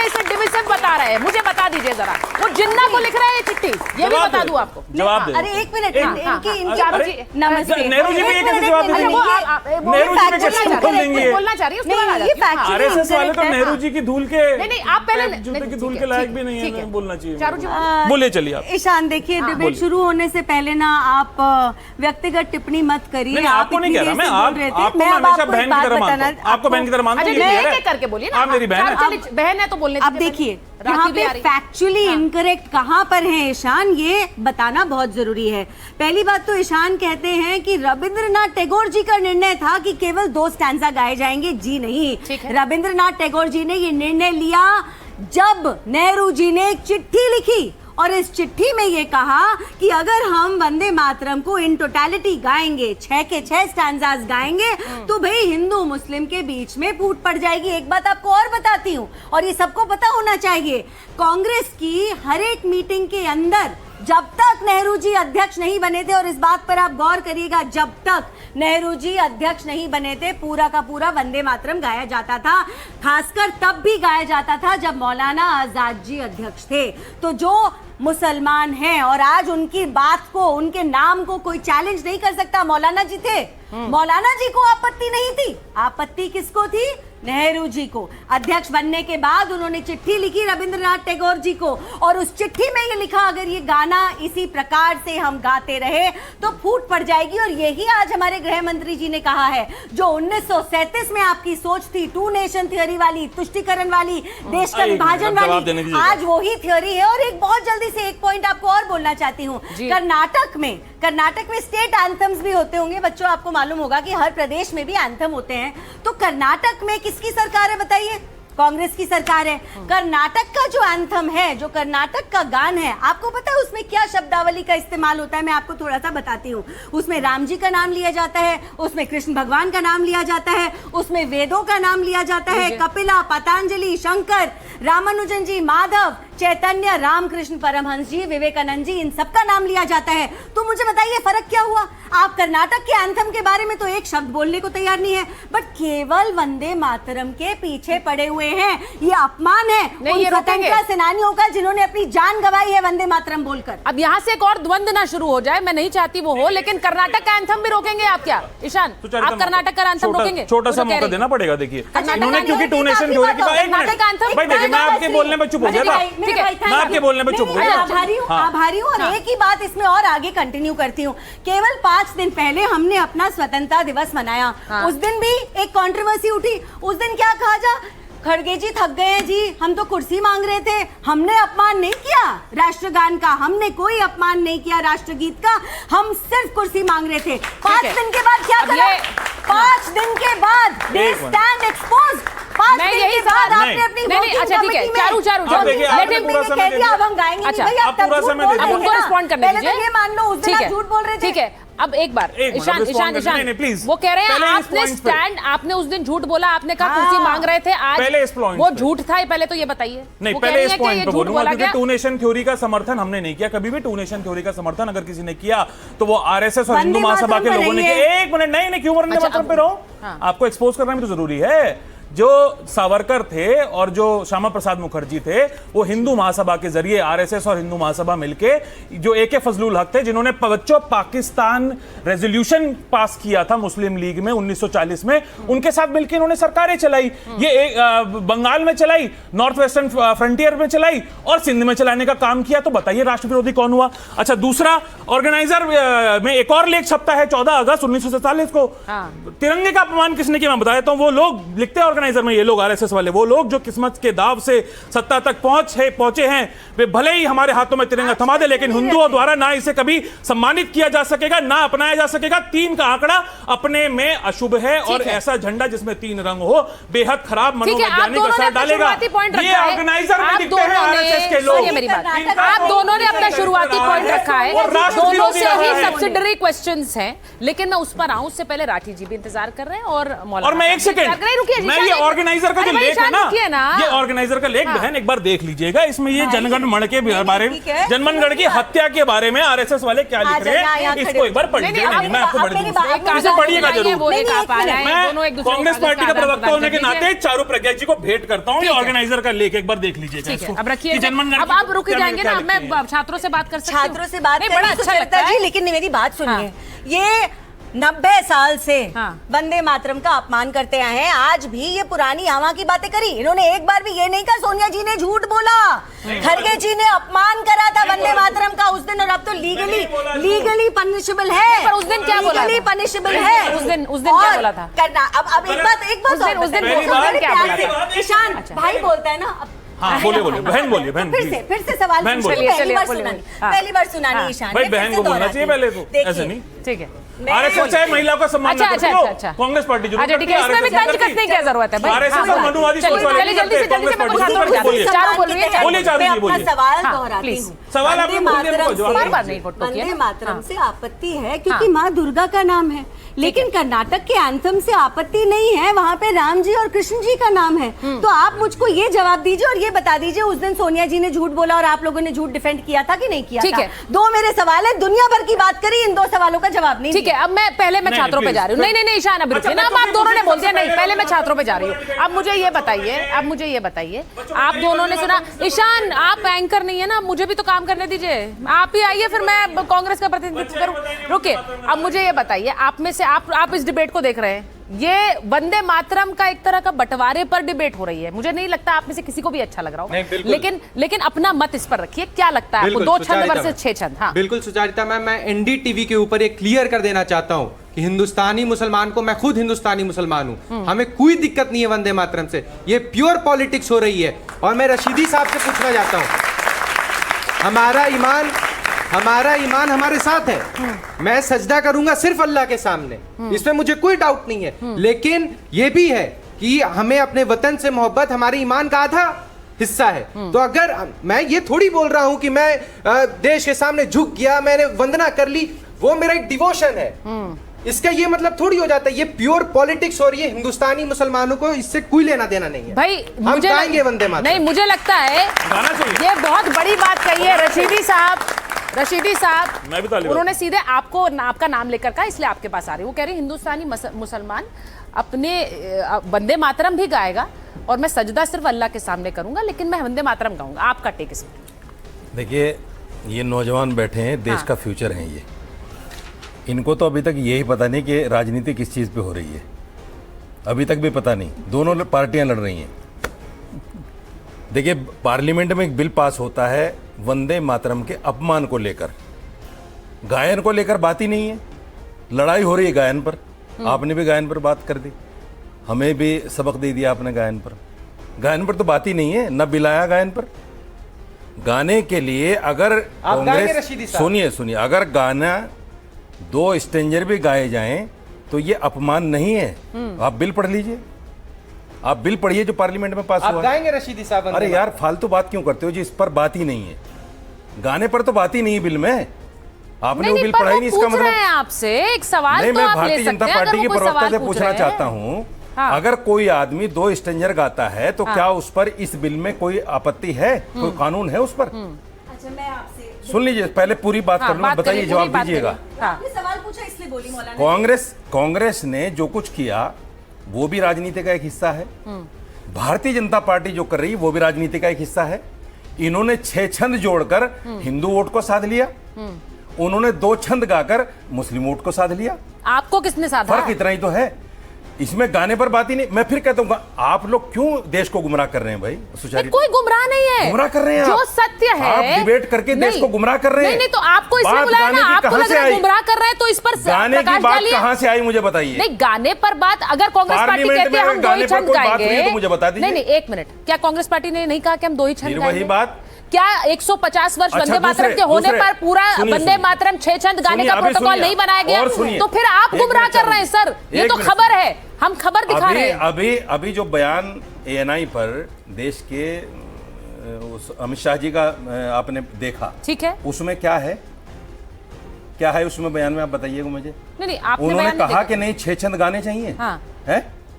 इसे डिविजन बता रहे हैं? मुझे बता दीजिए जरा, वो जिन्ना को लिख रहे हैं ये चिट्ठी, ये भी बता दूं आपको? जवाब दे। अरे एक मिनट, नमस्ते, नेहरू जी भी कैसे जवाब देंगे? नेहरू जी भी कैसे बोलेंगे? बोलना चाह रही है आरएसएस वाले तो नेहरू जी की धूल के, नहीं आप पहले जूते की धूल के लायक भी नहीं है, बोलना चाहिए। चारू जी बोलिए, चलिए आप। ईशान देखिए, डिबेट शुरू होने से पहले ना आप व्यक्तिगत टिप्पणी मत करिए। आपको नहीं कह रहा मैं, आपको हमेशा बहन की तरह मानता हूं, आपको बहन की तरह मानता हूं, करके बोलिए ना, आप मेरी बहन है। बहन है तो बोलने। अब देखिए यहाँ पे फैक्चुअली इनकरेक्ट कहाँ पर है ईशान, ये बताना बहुत जरूरी है। पहली बात तो ईशान कहते हैं कि रविंद्रनाथ टैगोर जी का निर्णय था कि केवल 2 स्टैंजा गाए जाएंगे। जी नहीं, रविंद्रनाथ टैगोर जी ने ये निर्णय लिया जब नेहरू जी ने एक चिट्ठी लिखी और इस चिट्ठी में ये कहा कि अगर हम वंदे मातरम को इन टोटलिटी गाएंगे, 6 के 6 स्टैंजास गाएंगे, तो भाई हिंदू मुस्लिम के बीच में फूट पड़ जाएगी। एक बात आपको और बताती हूँ, और ये सबको पता होना चाहिए, कांग्रेस की हर एक मीटिंग के अंदर जब तक नेहरू जी अध्यक्ष नहीं बने थे, और इस बात पर आप गौर करिएगा, जब तक नेहरू जी अध्यक्ष नहीं बने थे, पूरा का पूरा वंदे मातरम गाया जाता था। खासकर तब भी गाया जाता था जब मौलाना आजाद जी अध्यक्ष थे। तो जो मुसलमान हैं और आज उनकी बात को, उनके नाम को कोई चैलेंज नहीं कर सकता। मौलाना जी थे, मौलाना जी को आपत्ति नहीं थी, आपत्ति किसको थी? नेहरू जी को। अध्यक्ष बनने के बाद उन्होंने चिट्ठी लिखी रविंद्रनाथ टैगोर जी को, और उस चिट्ठी में ये लिखा अगर ये गाना इसी प्रकार से हम गाते रहे तो फूट पड़ जाएगी। और यही आज हमारे गृह मंत्री जी ने कहा है, जो 1937 में आपकी सोच थी, 2 नेशन थ्योरी वाली, तुष्टीकरण वाली, देश का विभाजन वाली, आज वही थ्योरी है। और एक बहुत जल्दी से एक पॉइंट आपको और बोलना चाहती हूँ, कर्नाटक में स्टेट एंथम्स भी होते होंगे बच्चों, आपको मालूम होगा कि हर प्रदेश में भी एंथम होते हैं। तो कर्नाटक में किसकी सरकार है बताइए? कांग्रेस की सरकार है। कर्नाटक का जो एंथम है, जो कर्नाटक का गान है, आपको पता है उसमें क्या शब्दावली का इस्तेमाल होता है? मैं आपको थोड़ा सा बताती हूँ। उसमें राम जी का नाम लिया जाता है, उसमें कृष्ण भगवान का नाम लिया जाता है, उसमें वेदों का नाम लिया जाता है, कपिला, पतंजलि, शंकर, रामानुजन जी, माधव, चैतन्य, रामकृष्ण परमहंस जी, विवेकानंद जी, इन सबका नाम लिया जाता है। तो मुझे बताइए फर्क क्या हुआ? आप कर्नाटक के एंथम के बारे में तो एक शब्द बोलने को तैयार नहीं है, बट केवल वंदे मातरम के पीछे पड़े हुए हैं। ये अपमान है उन स्वतंत्रता सेनानियों का जिन्होंने अपनी जान गंवाई है वंदे मातरम बोलकर। अब यहाँ से एक और द्वंद ना शुरू हो जाए, मैं नहीं चाहती वो हो, लेकिन कर्नाटक का एंथम भी रोकेंगे आप क्या ईशान? आप कर्नाटक का एंथम रोकेंगे? छोटा सा मौका देना पड़ेगा। देखिए इन्होंने क्योंकि 2 नेशन थ्योरी की बात, भाई देखिए मैं आपके बोलने में चुप हो गया था, मैं आपके बोलने में चुप हो गया। आभारी हूँ। और एक ही बात इसमें और आगे कंटिन्यू करती हूँ। केवल 5 दिन पहले हमने अपना स्वतंत्रता दिवस मनाया। उस दिन भी एक कंट्रोवर्सी उठी। उस दिन क्या कहा जा, खड़गे जी थक गए हैं जी, हम तो कुर्सी मांग रहे थे। हमने अपमान नहीं किया राष्ट्रगान का, हमने कोई अपमान नहीं किया राष्ट्रगीत का, हम सिर्फ कुर्सी मांग रहे थे। 5 दिन के बाद क्या करा? 5 दिन के बाद दे स्टैंड एक्सपोज। 5 दिन के बाद आपने अपनी नहीं, अच्छा ठीक है, चारू अब हम गाएंगे नहीं भाई, आप उनको रिस्पॉन्ड करने दीजिए। ये मान लो उस दिन आप झूठ बोल रहे थे। ठीक है, अब एक बार ईशान, वो कह रहे हैं आपने स्टैंड, आपने उस दिन झूठ बोला, आपने कहा कुर्सी मांग रहे थे, आज वो झूठ था। पहले तो ये बताइए। नहीं, पहले इस पॉइंट पे बोलूंगा, क्योंकि 2 नेशन थ्योरी का समर्थन हमने नहीं किया कभी भी। 2 नेशन थ्योरी का समर्थन अगर किसी ने किया तो वो आरएसएस और हिंदू महासभा के लोगों ने किया। एक मिनट, नहीं क्यों वंदे मातरम पे रहो, आपको एक्सपोज करना भी तो जरूरी है। जो सावरकर थे और जो श्यामा प्रसाद मुखर्जी थे, वो हिंदू महासभा के जरिए, आरएसएस और हिंदू महासभा मिलके, जो एके फजलुल हक थे, जिन्होंने बच्चों पाकिस्तान रेजोल्यूशन पास किया था मुस्लिम लीग में 1940 में, उनके साथ मिलकर इन्होंने सरकारें चलाई। ये बंगाल में चलाई, नॉर्थ वेस्टर्न फ्रंटियर में चलाई और सिंध में चलाने का काम किया। तो बताइए राष्ट्र विरोधी कौन हुआ? अच्छा, दूसरा, ऑर्गेनाइजर में एक और लेख छपता है 14 अगस्त 1947 को। तिरंगे का अपमान किसने किया मैं बता देता हूं। वो लोग लिखते हैं ऑर्गेनाइजर में, ये लोग आरएसएस वाले, वो लोग जो किस्मत के दाव से सत्ता तक पहुंचे हैं, वे भले ही हमारे हाथों में तिरंगा थमा दे, लेकिन हिंदुओं द्वारा ना इसे कभी सम्मानित किया जा सकेगा, ना अपनाया जा सकेगा। 3 का आंकड़ा अपने में अशुभ है, और ऐसा झंडा जिसमें 3 रंग हो बेहद खराब मनोवैज्ञानिक असर डालेगा। ये ऑर्गेनाइजर में दिखते हैं आरएसएस के लोग। आप दोनों ने अपना शुरुआती पॉइंट रखा है, दोनों से ही सब्सिडरी क्वेश्चंस हैं, लेकिन मैं उस पर आऊं उससे पहले राठी जी भी इंतजार कर रहे हैं और मैं एक सेकंड, मैं ये ऑर्गेनाइजर का जो लेख है ना, ये ऑर्गेनाइजर का लेख बहन एक बार देख लीजिएगा। इसमें ये जनगण मन के बारे में, जनगण की हत्या के बारे में आरएसएस वाले क्या लिख रहे हैं, इसको एक बार पढ़िए। मैं आपको पढ़िएगा जरूर। मैं कांग्रेस पार्टी का प्रवक्ता होने के नाते चारू प्रज्ञा जी को भेंट करता हूँ, ये ऑर्गेनाइजर का लेख एक बार देख लीजिएगा। अब रखिए, अब आप रुक जाएंगे ना, मैं छात्रों से बात कर सकती हूँ। छात्रों से बात बड़ा अच्छा लगता है, लेकिन मेरी बात सुनिए। ये 90 साल से वंदे मातरम का अपमान करते आए हैं, आज भी ये पुरानी हवा की बातें करी। इन्होंने एक बार भी ये नहीं कहा सोनिया जी ने झूठ बोला, खड़गे जी ने अपमान करा था वंदे मातरम का उस दिन, और अब तो लीगली पनिशेबल है। पर उस दिन क्या बोला? लीगली पनिशेबल है। उस दिन क्या बोला था? करना। अब एक बात उस दिन क्या बोला था? ईशान भाई बोलता है ना। हाँ, बोलिए बहन, बोलिए बहन। फिर से सवाल पहली बार सुनानी ईशान भाई, बहन को बोलना चाहिए पहले तो, ऐसे नहीं। ठीक है, आरएसएस चाहे महिला का सम्मान ना करती हो, कांग्रेस पार्टी जो ठीक है, इसमें भी तंज कसने की क्या जरूरत है भाई? आरएसएस और मनुवादी सोच वाले जल्दी से कांग्रेस पार्टी बोलिए, बोलिए चारू जी, बोलिए। सवाल दोहराती हूँ। सवाल आपने वंदे मातरम से आपत्ति है क्योंकि माँ दुर्गा का नाम है, लेकिन कर्नाटक के एंथम से आपत्ति नहीं है, वहाँ पे राम जी और कृष्ण जी का नाम है। तो आप मुझको ये जवाब दीजिए और ये बता दीजिए, उस दिन सोनिया जी ने झूठ बोला और आप लोगों ने झूठ डिफेंड किया था कि नहीं किया था? दो मेरे सवाल है, दुनिया भर की बात करी, इन दो सवालों का जवाब नहीं। ठीक है, अब मैं पहले छात्रों पे जा रही हूँ। नहीं ईशान, अब रुकिए ना, आप दोनों ने बोल दिया। नहीं, पहले मैं छात्रों पे जा रही हूँ। अब मुझे ये बताइए, आप दोनों ने सुना। ईशान, आप एंकर नहीं है ना, मुझे भी तो काम करने दीजिए। आप ही आइए, फिर मैं कांग्रेस का प्रतिनिधित्व करूँ। रुकिए, अब मुझे ये बताइए, आप में से आप इस डिबेट को देख रहे हैं, ये वंदे मातरम का एक तरह का बंटवारे पर डिबेट हो रही है। मुझे नहीं लगता आप में से किसी को भी अच्छा लग रहा हो, लेकिन अपना मत इस पर रखिए। क्या लगता है आपको, 2 छंद वर्सेस 6 छंद? हाँ बिल्कुल सुचारिता मैम, मैं एनडीटीवी के ऊपर ये क्लियर कर देना चाहता हूँ कि हिंदुस्तानी मुसलमान को, मैं खुद हिंदुस्तानी मुसलमान हूँ, हमें कोई दिक्कत नहीं है वंदे मातरम से। ये प्योर पॉलिटिक्स हो रही है। और मैं रशीदी साहब से पूछना चाहता हूँ, हमारा ईमान हमारे साथ है। मैं सजदा करूंगा सिर्फ अल्लाह के सामने, इसमें मुझे कोई डाउट नहीं है। लेकिन ये भी है कि हमें अपने वतन से मोहब्बत हमारे ईमान का आधा हिस्सा है। तो अगर मैं ये थोड़ी बोल रहा हूं कि मैं देश के सामने झुक गया, मैंने वंदना कर ली, वो मेरा एक डिवोशन है, इसका ये मतलब थोड़ी हो जाता है। ये प्योर पॉलिटिक्स और ये हिंदुस्तानी मुसलमानों को इससे कोई लेना देना नहीं है। भाई हम गाएंगे वंदे मातरम। नहीं, मुझे लगता है ये बहुत बड़ी बात कही है रशीदी साहब। मैं भी उन्होंने सीधे आपका नाम लेकर कहा, इसलिए आपके पास आ रही। वो कह रही हिंदुस्तानी मुसलमान अपने वंदे मातरम भी गाएगा और मैं सजदा सिर्फ अल्लाह के सामने करूंगा, लेकिन मैं वंदे मातरम गाऊंगा। आपका टेक इस पर? देखिए, ये नौजवान बैठे हैं, देश का फ्यूचर हैं ये। इनको तो अभी तक यही पता नहीं कि राजनीति किस चीज़ पे हो रही है, अभी तक भी पता नहीं। दोनों पार्टियां लड़ रही हैं। देखिए, पार्लियामेंट में एक बिल पास होता है वंदे मातरम के अपमान को लेकर, गायन को लेकर बात ही नहीं है। लड़ाई हो रही है गायन पर। आपने भी गायन पर बात कर दी, हमें भी सबक दे दिया आपने गायन पर। गायन पर तो बात ही नहीं है, न बिलाया गायन पर। गाने के लिए अगर कांग्रेस, सुनिए, अगर गाना 2 स्टेंजर भी गाए जाएं तो ये अपमान नहीं है। आप बिल पढ़ लीजिए, आप बिल पढ़िए जो पार्लियामेंट में पास हुआ। आप गाएंगे रशीदी साहब? अरे यार, फालतू बात क्यों करते हो जी? इस पर बात ही नहीं है, गाने पर तो बात ही नहीं है बिल में। आपने वो बिल पढ़ा ही नहीं, इसका मतलब आपसे एक सवाल नहीं। मैं भारतीय जनता पार्टी के प्रवक्ता से पूछना चाहता हूँ, अगर कोई आदमी 2 स्टेंजर गाता है तो क्या उस पर इस बिल में कोई आपत्ति है? कोई कानून है उस पर? अच्छा, मैं आपसे सुन लीजिए, पहले पूरी बात कर लूँ, बताइए, जवाब दीजिएगा। सवाल पूछा इसलिए बोली मौलाना। कांग्रेस ने जो कुछ किया वो भी राजनीति का एक हिस्सा है। भारतीय जनता पार्टी जो कर रही है वो भी राजनीति का एक हिस्सा है। इन्होंने 6 छंद जोड़कर हिंदू वोट को साध लिया, उन्होंने 2 छंद गाकर मुस्लिम वोट को साध लिया। आपको किसने साधा? फर्क इतना ही तो है, इसमें गाने पर बात ही नहीं। मैं फिर कहता हूँ, आप लोग क्यों देश को गुमराह कर रहे हैं भाई? सुचारी, कोई गुमराह नहीं है, गुमराह कर रहे हैं जो सत्य है। आप डिबेट करके देश को गुमराह कर रहे हैं। नहीं, तो आपको इसलिए बुलाया ना, आपको लग रहा है गुमराह कर रहे हैं, तो इस पर गाने की बात कहां से आई मुझे बताइए। नहीं, गाने पर बात, अगर कांग्रेस पार्टी कहती है हम 2 ही छंद गाएंगे तो मुझे बता दीजिए। नहीं, 1 मिनट, क्या कांग्रेस पार्टी ने नहीं कहा कि हम 2 ही छंद गाएंगे? वही बात, क्या 150 वर्ष वंदे मातरम के होने पर पूरा वंदे मातरम 6 छंद गाने का प्रोटोकॉल नहीं बनाया गया? तो फिर आप गुमराह कर रहे हैं सर, ये तो खबर है, हम खबर दिखा रहे हैं। अभी जो बयान एएनआई पर देश के अमित शाह जी का आपने देखा, ठीक है, उसमें क्या है उसमें बयान में, आप बताइएगा मुझे। नहीं, आपने उन्होंने कहा कि नहीं 6 छंद गाने चाहिए। हाँ, है?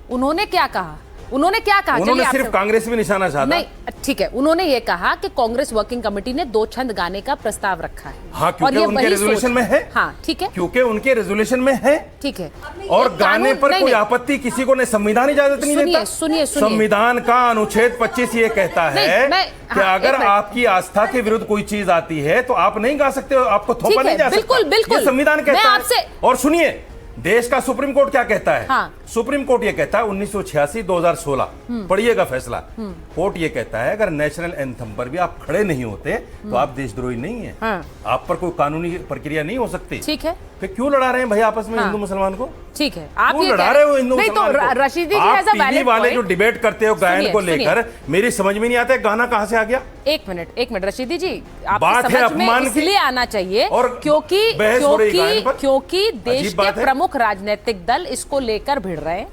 उन्होंने क्या कहा? उन्होंने क्या कहा? उन्होंने चलिए सिर्फ आपसे- कांग्रेस में निशाना साधा। नहीं, ठीक है, उन्होंने ये कहा कि कांग्रेस वर्किंग कमेटी ने 2 छंद गाने का प्रस्ताव रखा है। हाँ, और क्योंकि ये उनके वही रेजोल्यूशन सोच- में है। हाँ, ठीक है, क्योंकि उनके रेजोल्यूशन में है। ठीक है। और ये गाने कानून- पर नहीं, कोई नहीं। आपत्ति किसी को नहीं, संविधान इजाजत नहीं सुनिए, देता। सुनिए, सुनिए। संविधान का अनुच्छेद 25 ये कहता नहीं, है मैं- कि हाँ, अगर एक मिनट। आपकी आस्था के विरुद्ध कोई चीज आती है तो आप नहीं गा सकते हो, आपको थोपा ठीक नहीं है, जा सकता। बिल्कुल, बिल्कुल। ये संविधान मैं कहता आपसे- है। और सुनिए, देश का सुप्रीम कोर्ट क्या कहता है? हाँ। सुप्रीम कोर्ट ये कहता है 1986 2016 पढ़िएगा फैसला। कोर्ट ये कहता है अगर नेशनल एंथम पर भी आप खड़े नहीं होते तो आप देशद्रोही नहीं है। हाँ। आप पर कोई कानूनी प्रक्रिया नहीं हो सकती। ठीक है, फिर क्यों लड़ा रहे हैं भाई आपस में हाँ। हिंदू मुसलमान को? ठीक है, आप क्यों ये लड़ा कह रहे हो हिंदू नहीं तो मुसलमान को? रशीदी जी आप हैज अ टीवी वैलिड वाले जो पॉइंट। डिबेट करते हो गायन सुनिए, को लेकर, मेरी समझ में नहीं आता है गाना कहां से आ गया। एक मिनट रशीदी जी, बात आपकी है समझ में अपमान की। इसलिए आना चाहिए और क्योंकि बहस हो रही है गायन पर। क्योंकि देश अजीब के बात है। प्रमुख राजनीतिक दल इसको लेकर भिड़ रहे हैं।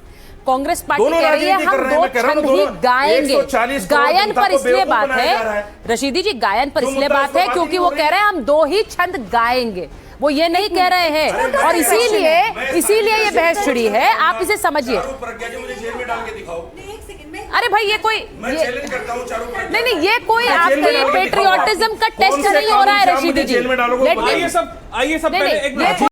कांग्रेस पार्टी दोनों कह रही है राजनीति कर हम रहे हैं, 2 मैं कह रहा हूं छंद ही दोनों। गाएंगे। 140 करोड़ गायन जनता पर को इसलिए बेवकूफ बात बनाया जा रहा है, है। रशीदी जी, गायन पर तो इसलिए मुद्दा बात उस पर है बात क्योंकि नहीं वो हो कह रहे हैं हम 2 ही छंद गाएंगे। वो ये नहीं कह रहे हैं, और इसीलिए ये बहस छिड़ी है। आप इसे समझिए। अरे भाई, ये कोई नहीं, ये कोई आपके पेट्रियोटिज्म का टेस्ट नहीं हो रहा है रशीदी जी। आइए सब नहीं, पहले नहीं, एक मिनट।